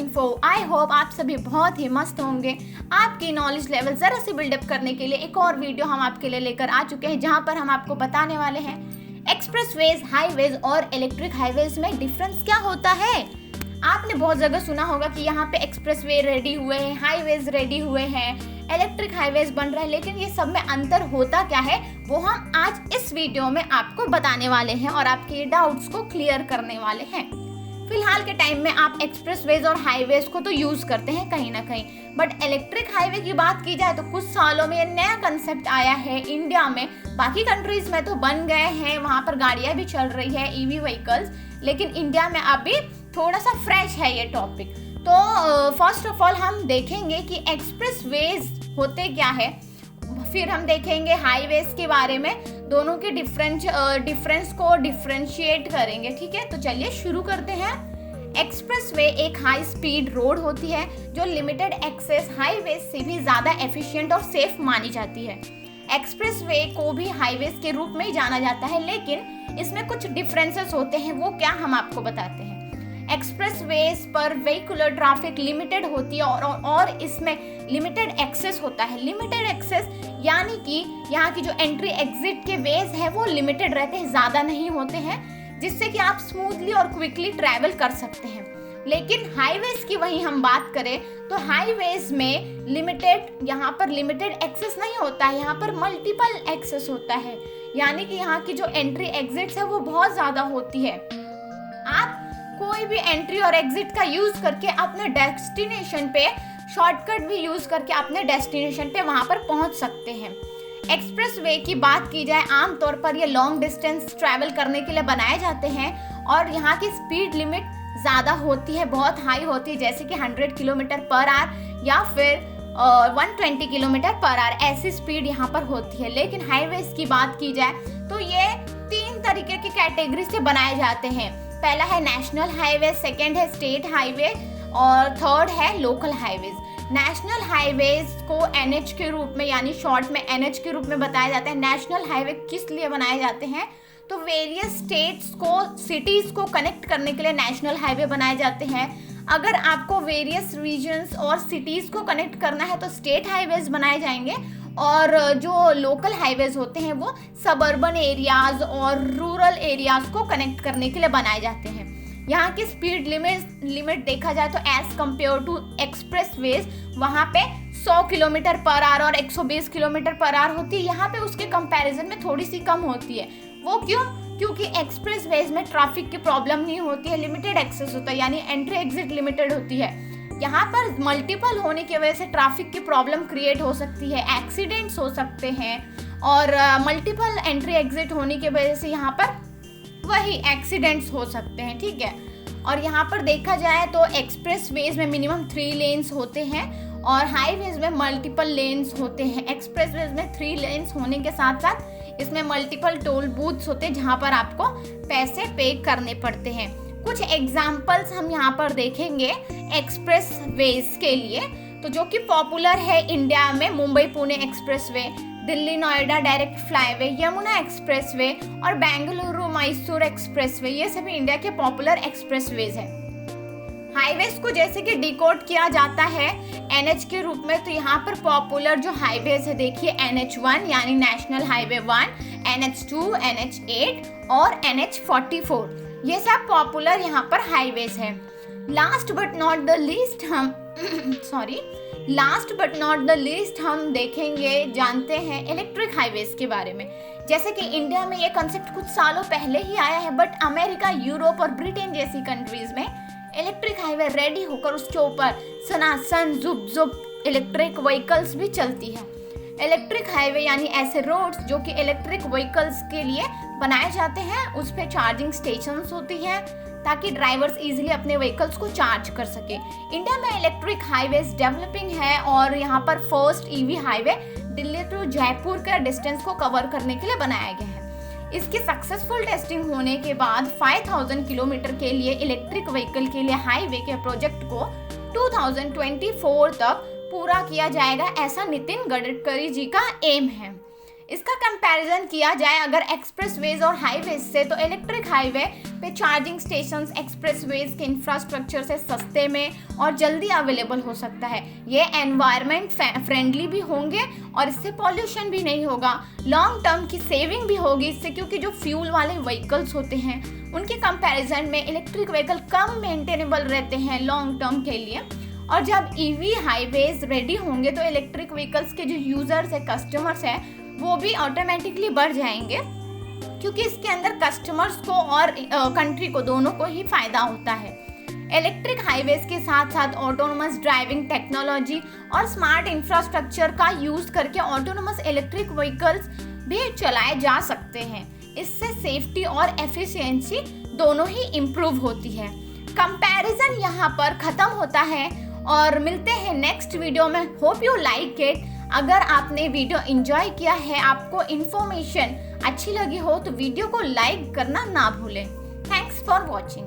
Info. I hope आप सभी बहुत ही मस्त होंगे। आपकी नॉलेज लेवल ज़रा सी बिल्डअप करने के लिए एक और वीडियो हम आपके लिए लेकर आ चुके हैं, जहां पर हम आपको बताने वाले हैं एक्सप्रेसवेज, हाईवेज और इलेक्ट्रिक हाईवेज में डिफरेंस क्या होता है। आपने बहुत जगह सुना होगा कि यहाँ पे एक्सप्रेसवे रेडी हुए हैं, हाईवेज रेडी हुए हैं, इलेक्ट्रिक हाईवेज बन रहा है, लेकिन ये सब में अंतर होता क्या है वो हम आज इस वीडियो में आपको बताने वाले हैं और आपके डाउट्स को क्लियर करने वाले हैं। फिलहाल के टाइम में आप एक्सप्रेसवेज और हाईवेज को तो यूज करते हैं कहीं ना कहीं, बट इलेक्ट्रिक हाईवे की बात की जाए तो कुछ सालों में ये नया कंसेप्ट आया है इंडिया में। बाकी कंट्रीज में तो बन गए हैं, वहाँ पर गाड़ियाँ भी चल रही है, ईवी व्हीकल्स, लेकिन इंडिया में अभी थोड़ा सा फ्रेश है ये टॉपिक। तो फर्स्ट ऑफ ऑल हम देखेंगे कि एक्सप्रेसवेज होते क्या है, फिर हम देखेंगे हाईवेज के बारे में, दोनों के डिफरेंस को डिफरेंशिएट करेंगे। ठीक है, तो चलिए शुरू करते हैं। एक्सप्रेसवे एक हाई स्पीड रोड होती है जो लिमिटेड एक्सेस हाईवे से भी ज़्यादा एफिशिएंट और सेफ मानी जाती है। एक्सप्रेसवे को भी हाईवेज के रूप में ही जाना जाता है, लेकिन इसमें कुछ डिफरेंसेस होते हैं, वो क्या हम आपको बताते हैं। एक्सप्रेसवेज पर व्हीकुलर ट्रैफिक लिमिटेड होती है और इसमें लिमिटेड एक्सेस होता है। लिमिटेड एक्सेस यानी कि यहाँ की जो एंट्री एग्जिट के वेज है वो लिमिटेड रहते हैं, ज़्यादा नहीं होते हैं, जिससे कि आप स्मूथली और क्विकली ट्रैवल कर सकते हैं। लेकिन हाईवेज की वहीं हम बात करें तो हाईवेज में यहाँ पर लिमिटेड एक्सेस नहीं होता है, यहाँ पर मल्टीपल एक्सेस होता है, यानी कि यहाँ की जो एंट्री एग्जिट्स है वो बहुत ज़्यादा होती है। आप कोई भी एंट्री और एग्जिट का यूज करके अपने डेस्टिनेशन पे शॉर्टकट भी यूज करके अपने डेस्टिनेशन पे वहां पर पहुंच सकते हैं। एक्सप्रेसवे की बात की जाए, आमतौर पर ये लॉन्ग डिस्टेंस ट्रैवल करने के लिए बनाए जाते हैं और यहाँ की स्पीड लिमिट ज़्यादा होती है, बहुत हाई होती है, जैसे कि 100 किलोमीटर पर आवर या फिर 120 किलोमीटर पर आवर, ऐसी स्पीड यहाँ पर होती है। लेकिन हाईवेज की बात की जाए तो ये 3 तरीके की कैटेगरी से बनाए जाते हैं। पहला है नेशनल हाईवे, सेकेंड है स्टेट हाईवे और थर्ड है लोकल हाईवेज। नेशनल हाईवेज को एनएच के रूप में, यानी शॉर्ट में एनएच के रूप में बताया जाता है। नेशनल हाईवे किस लिए बनाए जाते हैं तो वेरियस स्टेट्स को, सिटीज को कनेक्ट करने के लिए नेशनल हाईवे बनाए जाते हैं। अगर आपको वेरियस रीजन्स और सिटीज को कनेक्ट करना है तो स्टेट हाईवेज बनाए जाएंगे, और जो लोकल हाईवेज होते हैं वो सबर्बन एरियाज और रूरल एरियाज को कनेक्ट करने के लिए बनाए जाते हैं। यहाँ की स्पीड लिमिट देखा जाए तो एज कम्पेयर टू एक्सप्रेसवेज वहाँ पे 100 किलोमीटर पर आवर और 120 किलोमीटर पर आवर होती है, यहाँ पे उसके कंपैरिजन में थोड़ी सी कम होती है। वो क्यों? क्योंकि एक्सप्रेसवेज में ट्रैफिक की प्रॉब्लम नहीं होती है, लिमिटेड एक्सेस होता है, यानी एंट्री एग्जिट लिमिटेड होती है। यहाँ पर मल्टीपल होने की वजह से ट्रैफिक की प्रॉब्लम क्रिएट हो सकती है, एक्सीडेंट्स हो सकते हैं, और मल्टीपल एंट्री एग्जिट होने की वजह से यहाँ पर वही एक्सीडेंट्स हो सकते हैं। ठीक है, और यहाँ पर देखा जाए तो एक्सप्रेसवेज में मिनिमम 3 लेन्स होते हैं और हाईवेज में मल्टीपल लेन्स होते हैं। एक्सप्रेसवेज में 3 लेन्स होने के साथ साथ इसमें मल्टीपल टोल बूथ्स होते हैं जहाँ पर आपको पैसे पे करने पड़ते हैं। कुछ एग्जाम्पल्स हम यहाँ पर देखेंगे एक्सप्रेसवेज के लिए, तो जो कि पॉपुलर है इंडिया में, Mumbai Pune expressway, Delhi Noida direct flyway, Yamuna expressway और बेंगलुरु मैसूर एक्सप्रेसवे, ये सभी इंडिया के पॉपुलर एक्सप्रेसवेज हैं। हाईवेज को जैसे कि डिकोड किया जाता है एनएच के रूप में, तो यहाँ पर पॉपुलर जो हाईवेज है देखिए NH1 यानी नेशनल हाईवे 1, NH2, NH8 और NH44, ये सब पॉपुलर यहाँ पर हाईवेज हैं। Last but not the least हम देखेंगे, जानते हैं इलेक्ट्रिक हाईवेज के बारे में। जैसे कि इंडिया में ये कंसेप्ट कुछ सालों पहले ही आया है, बट अमेरिका, यूरोप और ब्रिटेन जैसी कंट्रीज में इलेक्ट्रिक हाईवे रेडी होकर उसके ऊपर सनासन जुब इलेक्ट्रिक व्हीकल्स भी चलती है। इलेक्ट्रिक हाईवे यानी ऐसे रोड्स जो कि इलेक्ट्रिक व्हीकल्स के लिए बनाए जाते हैं, उस पे चार्जिंग स्टेशंस होती है ताकि ड्राइवर्स इजीली अपने व्हीकल्स को चार्ज कर सके। इंडिया में इलेक्ट्रिक हाईवेज डेवलपिंग है और यहाँ पर first EV highway Delhi to Jaipur का डिस्टेंस को कवर करने के लिए बनाया गया है। इसकी सक्सेसफुल टेस्टिंग होने के बाद 5000 किलोमीटर के लिए इलेक्ट्रिक व्हीकल के लिए हाईवे के प्रोजेक्ट को 2024 तक पूरा किया जाएगा, ऐसा नितिन गडकरी जी का एम है। इसका कंपैरिजन किया जाए अगर एक्सप्रेसवेज और हाईवेज से, तो इलेक्ट्रिक हाईवे पे चार्जिंग स्टेशंस एक्सप्रेसवेज के इंफ्रास्ट्रक्चर से सस्ते में और जल्दी अवेलेबल हो सकता है। ये एनवायरनमेंट फ्रेंडली भी होंगे और इससे पॉल्यूशन भी नहीं होगा। लॉन्ग टर्म की सेविंग भी होगी इससे, क्योंकि जो फ्यूल वाले व्हीकल्स होते हैं उनके कंपैरिजन में इलेक्ट्रिक व्हीकल कम मेंटेनेबल रहते हैं लॉन्ग टर्म के लिए। और जब ईवी हाईवेज रेडी होंगे तो इलेक्ट्रिक व्हीकल्स के जो यूजर्स है, कस्टमर्स है, वो भी ऑटोमेटिकली बढ़ जाएंगे, क्योंकि इसके अंदर कस्टमर्स को और कंट्री को दोनों को ही फायदा होता है। इलेक्ट्रिक हाईवेज के साथ साथ ऑटोनोमस ड्राइविंग टेक्नोलॉजी और स्मार्ट इंफ्रास्ट्रक्चर का यूज करके ऑटोनोमस इलेक्ट्रिक व्हीकल्स भी चलाए जा सकते हैं। इससे सेफ्टी और एफिशिएंसी दोनों ही इम्प्रूव होती है। कंपैरिजन यहाँ पर खत्म होता है और मिलते हैं नेक्स्ट वीडियो में। Hope you like it. अगर आपने वीडियो एंजॉय किया है, आपको इन्फॉर्मेशन अच्छी लगी हो तो वीडियो को लाइक करना ना भूलें। Thanks for watching.